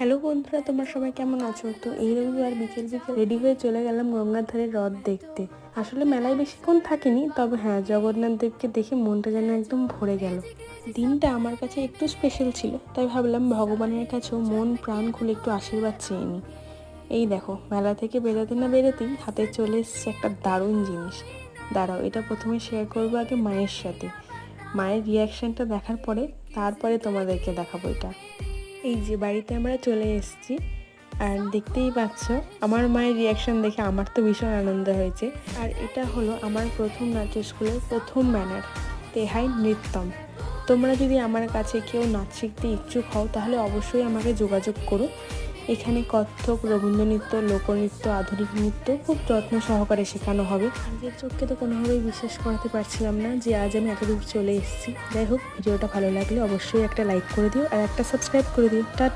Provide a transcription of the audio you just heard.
Hello বন্ধুরা, তোমরা সবাই কেমন আছো? তো এই রবিবার বিকেল বিকেল রেডি হয়ে চলে গেলাম গঙ্গার ধারে রথ দেখতে। আসলে মেলায় বেশিক্ষণ থাকিনি, তবে হ্যাঁ, জগন্নাথ দেবকে দেখে মনটা যেন একদম ভরে গেল। দিনটা আমার কাছে একটু স্পেশাল ছিল, তাই ভাবলাম ভগবানের কাছেও মন প্রাণ খুলে একটু আশীর্বাদ চেয়ে নিই। এই দেখো, মেলা থেকে বেরোতে না বেরোতেই হাতে চলে এসছে একটা দারুণ জিনিস। দাঁড়াও, এটা প্রথমে শেয়ার করবো আগে মায়ের সাথে। মায়ের রিয়াকশানটা দেখার পরে তারপরে তোমাদেরকে দেখাবো এটা। এই যে বাড়িতে আমরা চলে এসেছি, আর দেখতেই পাচ্ছ আমার মায়ের রিয়াকশান দেখে আমার তো ভীষণ আনন্দ হয়েছে। আর এটা হলো আমার প্রথম নাট্য স্কুলের প্রথম ব্যানার, তেহাই নৃত্যম। তোমরা যদি আমার কাছে কেউ নাচ শিখতে ইচ্ছুক হও তাহলে অবশ্যই আমাকে যোগাযোগ করো। এখানে কত্থক, রবীন্দ্রনৃত্য, লোকনৃত্য, আধুনিক নৃত্য খুব যত্ন সহকারে শেখানো হবে। নিজের চোখকে তো কোনোভাবেই বিশ্বাস করাতে পারছিলাম না যে আজ আমি এতদূর চলে এসেছি। যাই হোক, ভিডিওটা ভালো লাগলে অবশ্যই একটা লাইক করে দিও আর একটা সাবস্ক্রাইব করে দিও। টাটা।